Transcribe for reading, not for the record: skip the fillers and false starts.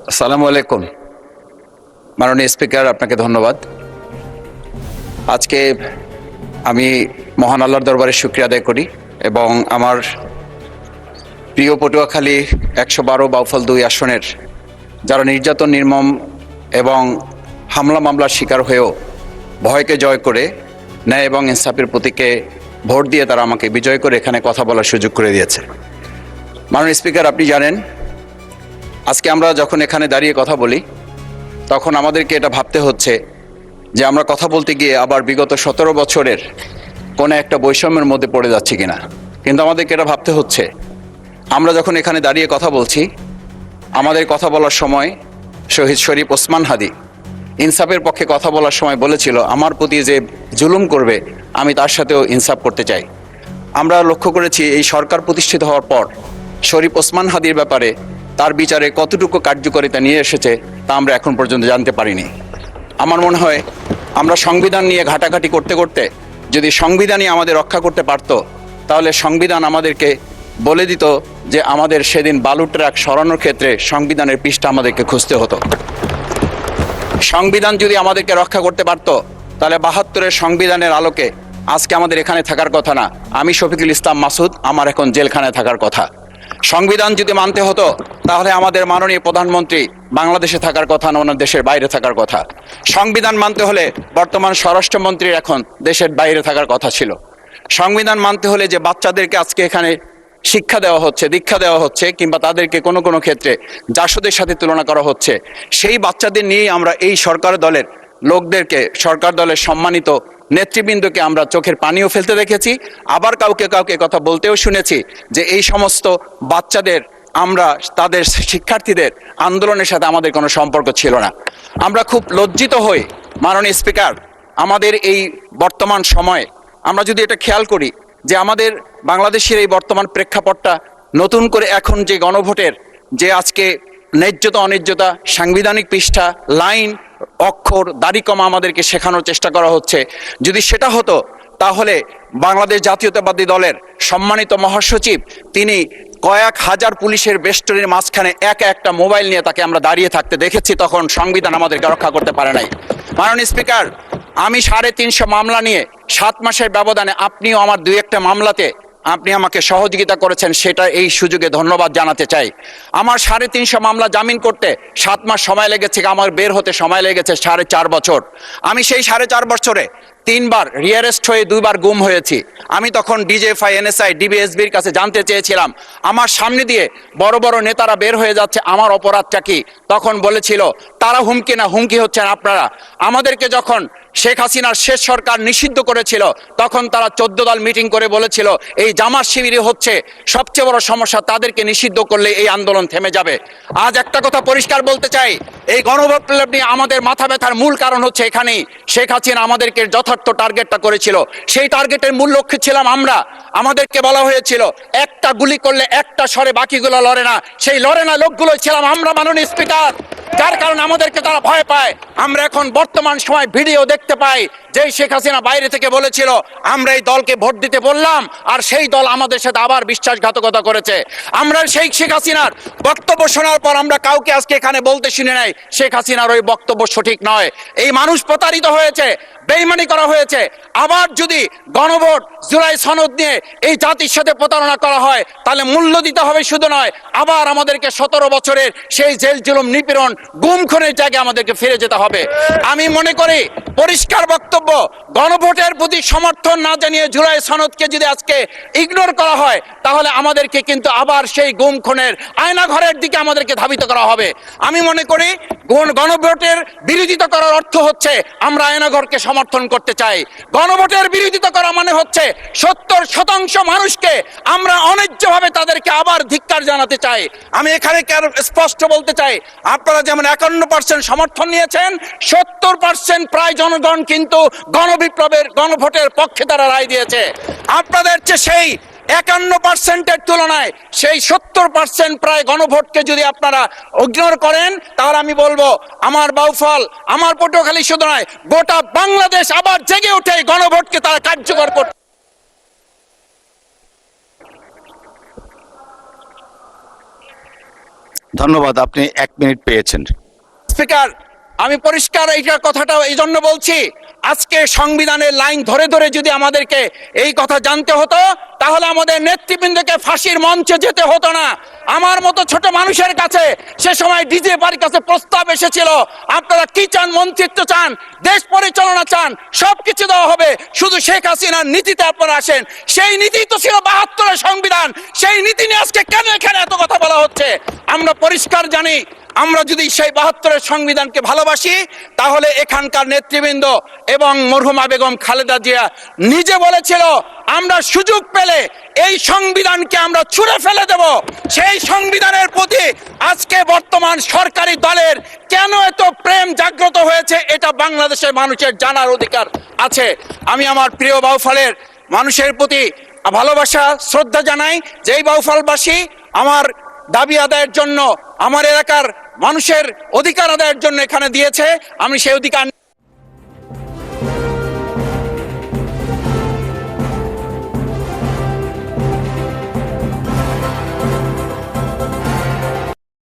আসসালামু আলাইকুম। মাননীয় স্পিকার, আপনাকে ধন্যবাদ। আজকে আমি মহান আল্লাহর দরবারে শুকরিয়া আদায় করি এবং আমার প্রিয় পটুয়াখালী ১১২ বাউফল ২ আসনের যারা নির্যাতন, নির্মম এবং হামলা মামলার শিকার হয়েও ভয়কে জয় করে ন্যায় এবং ইনসাফের প্রতীকে ভোট দিয়ে তারা আমাকে বিজয় করে এখানে কথা বলার সুযোগ করে দিয়েছে। মাননীয় স্পিকার, আপনি জানেন আজকে আমরা যখন এখানে দাঁড়িয়ে কথা বলি তখন আমাদেরকে এটা ভাবতে হচ্ছে যে আমরা কথা বলতে গিয়ে আবার বিগত ১৭ বছরের কোনো একটা বৈষম্যের মধ্যে পড়ে যাচ্ছি কিনা। কিন্তু আমাদেরকে এটা ভাবতে হচ্ছে আমরা যখন এখানে দাঁড়িয়ে কথা বলছি, আমাদের কথা বলার সময় শহীদ শরীফ ওসমান হাদি ইনসাফের পক্ষে কথা বলার সময় বলেছিল, আমার প্রতি যে জুলুম করবে আমি তার সাথেও ইনসাফ করতে চাই। আমরা লক্ষ্য করেছি এই সরকার প্রতিষ্ঠিত হওয়ার পর শরীফ ওসমান হাদির ব্যাপারে তার বিচারে কতটুকু কার্যকারিতা নিয়ে এসেছে তা আমরা এখন পর্যন্ত জানতে পারিনি। আমার মনে হয় আমরা সংবিধান নিয়ে ঘাটাঘাটি করতে করতে যদি সংবিধানই আমাদের রক্ষা করতে পারত, তাহলে সংবিধান আমাদেরকে বলে দিত যে আমাদের সেদিন বালু ট্রাক সরানোর ক্ষেত্রে সংবিধানের পৃষ্ঠা আমাদেরকে খুঁজতে হতো। সংবিধান যদি আমাদেরকে রক্ষা করতে পারত, তাহলে ৭২-এর সংবিধানের আলোকে আজকে আমাদের এখানে থাকার কথা না, আমি শফিকুল ইসলাম মাসুদ আমার এখন জেলখানায় থাকার কথা। সংবিধান যদি মানতে হতো, তাহলে আমাদের মাননীয় প্রধানমন্ত্রী বাংলাদেশে থাকার কথা না, ওনার দেশের বাইরে থাকার কথা। সংবিধান মানতে হলে বর্তমান স্বরাষ্ট্রমন্ত্রীর এখন দেশের বাইরে থাকার কথা ছিল। সংবিধান মানতে হলে যে বাচ্চাদেরকে আজকে এখানে শিক্ষা দেওয়া হচ্ছে, দীক্ষা দেওয়া হচ্ছে, কিংবা তাদেরকে কোনো কোনো ক্ষেত্রে জাসদের সাথে তুলনা করা হচ্ছে, সেই বাচ্চাদের নিয়েই আমরা এই সরকার দলের লোকদেরকে, সরকার দলের সম্মানিত নেতৃবৃন্দকে আমরা চোখের পানিও ফেলতে দেখেছি। আবার কাউকে কাউকে কথা বলতেও শুনেছি যে এই সমস্ত বাচ্চাদের, আমরা তাদের শিক্ষার্থীদের আন্দোলনের সাথে আমাদের কোনো সম্পর্ক ছিল না। আমরা খুব লজ্জিত হই মাননীয় স্পিকার, আমাদের এই বর্তমান সময়ে আমরা যদি এটা খেয়াল করি যে আমাদের বাংলাদেশের এই বর্তমান প্রেক্ষাপটটা নতুন করে এখন যে গণভোটের যে আজকে ন্যায্যতা অন্যায্যতা, সাংবিধানিক পৃষ্ঠা, লাইন, অক্ষর, দাড়িকমা আমাদেরকে শেখানোর চেষ্টা করা হচ্ছে, যদি সেটা হতো তাহলে বাংলাদেশ জাতীয়তাবাদী দলের সম্মানিত মহাসচিব তিনি কয়েক হাজার পুলিশের বেষ্টনীর মাঝখানে একা একটা মোবাইল নিয়ে তাকে আমরা দাঁড়িয়ে থাকতে দেখেছি, তখন সংবিধান আমাদেরকে রক্ষা করতে পারে নাই। মাননীয় স্পিকার, আমি ৩৫০ মামলা নিয়ে ৭ মাসের ব্যবধানে, আপনিও আমার ২-১টা মামলাতে আপনি আমাকে সহযোগিতা করেছেন, সেটা এই সুযোগে ধন্যবাদ জানাতে চাই। আমার ৩৫০ মামলা জামিন করতে ৭ মাস সময় লেগেছে, আমার বের হতে সময় লেগেছে ৪.৫ বছর। আমি সেই ৪.৫ বছরে ৩বার রিয়ারেস্ট হয়ে ২বার গুম হয়েছি। আমি তখন ডিজিএফআই, এনএসআই, ডিবিএসবির কাছে জানতে চেয়েছিলাম আমার সামনে দিয়ে বড় বড় নেতারা বের হয়ে যাচ্ছে, আমার অপরাধটা কি? তখন বলেছিল তারা হুমকি না, হুমকি হচ্ছেন আপনারা। আমাদেরকে যখন শেখ হাসিনার শেষ সরকার নিষিদ্ধ করেছিল, তখন তারা ১৪ দল মিটিং করে বলেছিল এই জামাত শিবিরই হচ্ছে সবচেয়ে বড় সমস্যা, তাদেরকে নিষিদ্ধ করলে এই আন্দোলন থেমে যাবে। আজ একটা কথা পরিষ্কার বলতে চাই, এই গণবিপ্লব নিয়ে আমাদের মাথা ব্যথার মূল কারণ হচ্ছে এখানেই। শেখ হাসিনা আমাদেরকে যথার্থ টার্গেটটা করেছিল, সেই টার্গেটের মূল লক্ষ্য ছিলাম আমরা। আমাদেরকে বলা হয়েছিল একটা গুলি করলে একটা সরে, বাকিগুলো লড়ে না, সেই লড়ে না লোকগুলো ছিলাম আমরা মাননীয় স্পিকার, যার কারণে আমাদেরকে তারা ভয় পায়। আমরা এখন বর্তমান সময় ভিডিও দেখতে পাই যেই শেখ হাসিনা বাইরে থেকে বলেছিল আমরা এই দলকে ভোট দিতে বললাম, আর সেই দল আমাদের সাথে আবার বিশ্বাসঘাতকতা করেছে। আমরা সেই শেখ হাসিনার বক্তব্য শোনার পর আমরা কাউকে আজকে এখানে বলতে শুনে নাই শেখ হাসিনার ওই বক্তব্য সঠিক নয়। এই মানুষ প্রতারিত হয়েছে, বেইমানি করা হয়েছে। আবার যদি গণভোট, জুলাই সনদ নিয়ে এই জাতির সাথে প্রতারণা করা হয়, তাহলে মূল্য দিতে হবে শুধু নয়, আবার আমাদেরকে ১৭ বছরের সেই জেল জুলুম, নিপীড়ন, গুম খুনের জায়গায় আমাদেরকে ফিরে যেতে হবে। আমি মনে করি পরিষ্কার বক্তব্য, গণভোটের প্রতি সমর্থন না জানিয়ে জুলাই সনদকে যদি আজকে ইগনোর করা হয়, তাহলে আমাদেরকে কিন্তু আবার সেই গুম খুনের আয়নাঘরের দিকে আমাদেরকে ধাবিত করা হবে। আমি মনে করি গণভোটের বিরোধিতা করার অর্থ হচ্ছে আমরা আয়নাঘরকে সমর্থন করতে চাই। গণভোটের বিরোধিতা করা মানে হচ্ছে ৭০% মানুষকে আমরা অন্যায্যভাবে তাদেরকে আবার ধিক্কার জানাতে চাই। আমি এখানে স্পষ্ট বলতে চাই, আপনারা যেমন ৫১% সমর্থন নিয়েছেন, ৭০% প্রায় জনগণ কিন্তু গণবিপ্লবের, গণভোটের পক্ষে তারা রায় দিয়েছে। আপনাদের চেয়ে সেই ৫১%-এর তুলনায় সেই ৭০% প্রায় গণভোটকে যদি আপনারা ইগনোর করেন, তাহলে আমি বলবো আমার বাউফল, আমার পটুয়াখালী শুধু নয়, গোটা বাংলাদেশ আবার জেগে উঠে গণভোটকে তারা কার্যকর করতে। ধন্যবাদ, আপনি 1 মিনিট পেয়েছেন। স্পিকার, আমি পরিষ্কার এইটা কথাটা এই জন্য বলছি, আজকে সংবিধানের লাইন ধরে ধরে যদি আমাদেরকে এই কথা জানতে হতো তাহলে আমাদের নেতৃবৃন্দকে ফাঁসির মঞ্চে যেতে হতো না। আমার মতো ছোট মানুষের কাছে সে সময় ডিজিএফআর কাছে প্রস্তাব এসেছিল, আপনারা কি চান, মন্ত্রিত্ব চান, দেশ পরিচালনা চান, সবকিছু দেওয়া হবে, শুধু শেখ হাসিনার নীতিতে আপনারা আসেন। সেই নীতি তো ছিল 72-এর সংবিধান, সেই নীতি নিয়ে আজকে কেন এখানে এত কথা বলা হচ্ছে? আমরা পরিষ্কার জানি, আমরা যদি সেই 72-এর সংবিধানকে ভালোবাসি তাহলে এখানকার নেতৃবৃন্দ এবং মরহুমা বেগম খালেদা জিয়া নিজে বলেছিল আমরা সুযোগ পেলে এই সংবিধানকে আমরা ছুঁড়ে ফেলে দেব। সেই সংবিধানের প্রতি আজকে বর্তমান সরকারি দলের কেন এত প্রেম জাগ্রত হয়েছে এটা বাংলাদেশের মানুষের জানার অধিকার আছে। আমি আমার প্রিয় বাউফলের মানুষের প্রতি ভালোবাসা শ্রদ্ধা জানাই। যেই বাউফলবাসী আমার দাবি আদায়ের জন্য, আমার এলাকার মানুষের অধিকার আদায়ের জন্য এখানে দিয়েছে, আমি সেই অধিকার